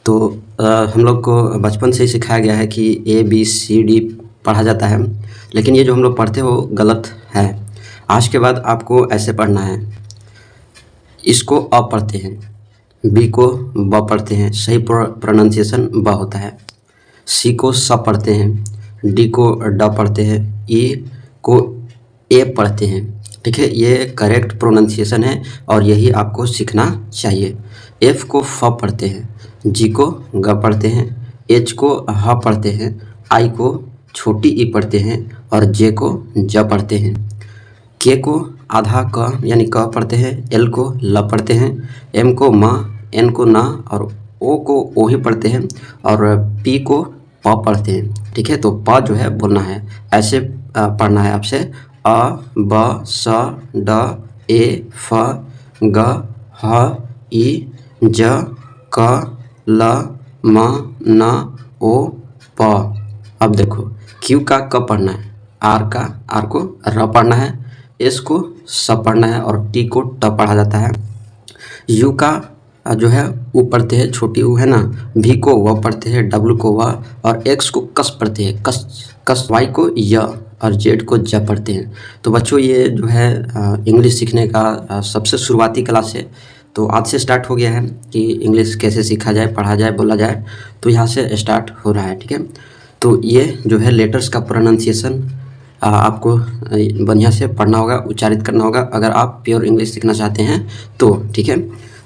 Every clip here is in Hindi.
तो हम लोग को बचपन से ही सिखाया गया है कि ABCD पढ़ा जाता है, लेकिन ये जो हम लोग पढ़ते हैं वो गलत है। आज के बाद आपको ऐसे पढ़ना है, इसको अ पढ़ते हैं, बी को ब पढ़ते हैं, सही प्रोनाउंसिएशन ब होता है। सी को स पढ़ते हैं, डी को ड पढ़ते हैं, ई को ए पढ़ते हैं। ठीक है, ये करेक्ट प्रोनाउंसिएशन है और यही आपको सीखना चाहिए। एफ को फ पढ़ते हैं, जी को ग पढ़ते हैं, एच को ह पढ़ते हैं, आई को छोटी ई पढ़ते हैं और जे को ज पढ़ते हैं। के को आधा क यानी क पढ़ते हैं, एल को ल पढ़ते हैं, एम को म, एन को न और ओ को ओ ही पढ़ते हैं और पी को प पढ़ते हैं। ठीक है, तो प जो है बोलना है, ऐसे पढ़ना है आपसे। अ ब स ड ए फ ग ह ई ज क ल म न ओ प। अब देखो, क्यू का क पढ़ना है, आर को र पढ़ना है, एस को स पढ़ना है और टी को ट पढ़ा जाता है। यू का जो है ऊ पढ़ते हैं, छोटी ऊ है ना, भी को व पढ़ते हैं, डब्ल्यू को व और एक्स को कस पढ़ते हैं, कस वाई को य और जेड को ज पढ़ते हैं। तो बच्चों, ये जो है इंग्लिश सीखने का सबसे शुरुआती क्लास है। तो आज से स्टार्ट हो गया है कि इंग्लिश कैसे सीखा जाए, पढ़ा जाए, बोला जाए, तो यहाँ से स्टार्ट हो रहा है। ठीक है, तो ये जो है लेटर्स का प्रोनाउंसिएशन आपको बढ़िया से पढ़ना होगा, उच्चारित करना होगा अगर आप प्योर इंग्लिश सीखना चाहते हैं तो। ठीक है,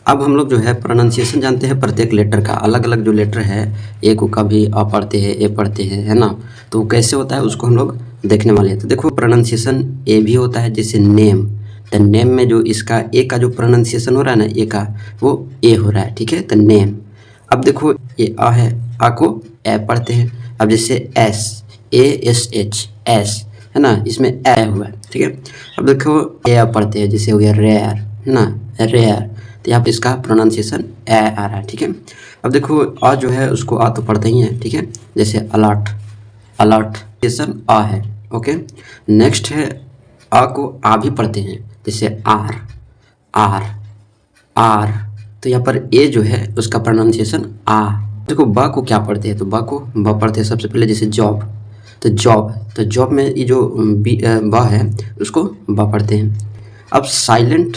अब हम लोग जो है प्रोनाउंसिएशन जानते हैं प्रत्येक लेटर का, अलग अलग जो लेटर है, ए को कभी अ पढ़ते हैं, ए पढ़ते हैं, है ना, तो कैसे होता है उसको हम लोग देखने वाले हैं। तो देखो, प्रोनाउंसिएशन ए भी होता है, जैसे नेम, तो नेम में जो इसका ए का जो प्रोनाउंसिएशन हो रहा है ना, ए का, वो ए हो रहा है। ठीक है, तो नेम। अब देखो, ये अ है, आ को ए पढ़ते हैं। अब जैसे एस, ASH, एस है ना, इसमें ए हुआ है। ठीक है, अब देखो ए पढ़ते हैं, जैसे हो गया रेयर, है ना, रेयर, तो यहाँ पे इसका प्रोनाउंसिएशन ए आ रहा है। ठीक है, अब देखो अ जो है उसको आ तो पढ़ते ही है। ठीक है, जैसे अलर्ट, अलर्ट आ है। ओके, नेक्स्ट है आ को आ भी पढ़ते हैं, जैसे आर, आर, तो यहाँ पर ए जो है उसका प्रोनाउंसिएशन आ। देखो बा को क्या पढ़ते हैं, तो बा को ब पढ़ते हैं सबसे पहले, जैसे जॉब, तो जॉब में ये जो बा है उसको बा पढ़ते हैं। अब साइलेंट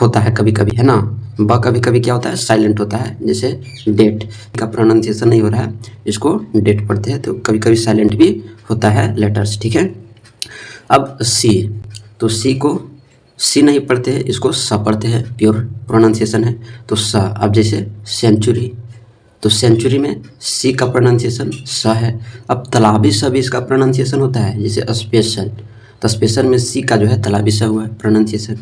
होता है कभी कभी, है ना, बा कभी कभी क्या होता है, साइलेंट होता है, जैसे डेट का प्रोनाउंसिएशन नहीं हो रहा है, इसको डेट पढ़ते हैं, तो कभी कभी साइलेंट भी होता है लेटर्स। ठीक है, अब सी, तो सी को सी नहीं पढ़ते हैं, इसको स पढ़ते हैं, प्योर प्रोनाउंसिएशन है, तो स। अब जैसे सेंचुरी, तो सेंचुरी में सी का प्रोनाउंसिएशन स है। अब तालाबी स भी इसका प्रोनाउंसिएशन होता है, जैसे स्पेशल, तो स्पेशल में सी का जो है तालाबी स हुआ है प्रोनाउंसिएशन।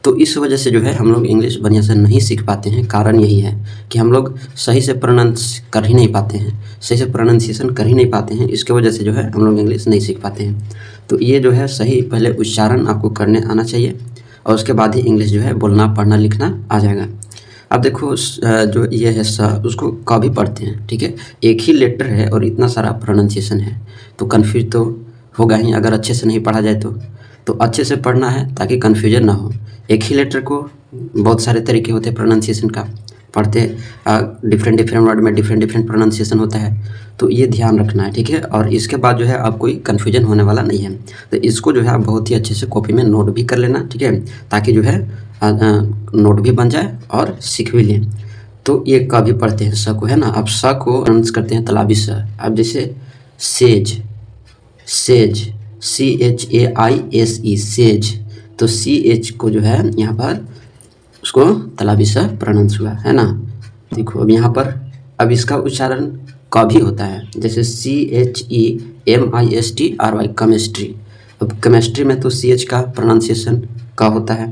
तो इस वजह से जो है हम लोग इंग्लिश बढ़िया से नहीं सीख पाते हैं। कारण यही है कि हम लोग सही से प्रोनाउंस कर ही नहीं पाते हैं, सही से प्रोनाउंसिएशन कर ही नहीं पाते हैं, इसके वजह से जो है हम लोग इंग्लिश नहीं सीख पाते हैं। तो ये जो है सही पहले उच्चारण आपको करने आना चाहिए और उसके बाद ही इंग्लिश जो है बोलना, पढ़ना, लिखना आ जाएगा। अब देखो जो ये है स, उसको क भी पढ़ते हैं। ठीक है, एक ही लेटर है और इतना सारा प्रोनाउंसिएशन है, तो कन्फ्यूज तो होगा ही अगर अच्छे से नहीं पढ़ा जाए तो अच्छे से पढ़ना है ताकि कन्फ्यूजन ना हो। एक ही लेटर को बहुत सारे तरीके होते हैं प्रोनाउंसिएशन का, पढ़ते डिफरेंट वर्ड में डिफरेंट प्रोनाउंसिएशन होता है, तो ये ध्यान रखना है। ठीक है, और इसके बाद जो है आप कोई कन्फ्यूजन होने वाला नहीं है, तो इसको जो है आप बहुत ही अच्छे से कॉपी में नोट भी कर लेना। ठीक है, ताकि जो है नोट भी बन जाए और सीख भी लें। तो ये क भी पढ़ते हैं, स को, है ना। अब स को प्रोनाउंस करते हैं तालाबी स। अब जैसे सेज, CHAISE, सेज, तो CH को जो है यहाँ पर उसको तालाबी स प्रोनाउंस हुआ, है ना। देखो अब यहाँ पर अब इसका उच्चारण क भी होता है, जैसे CHEMISTRY, केमिस्ट्री। अब केमिस्ट्री में तो CH का प्रोनाउंसिएशन क होता है।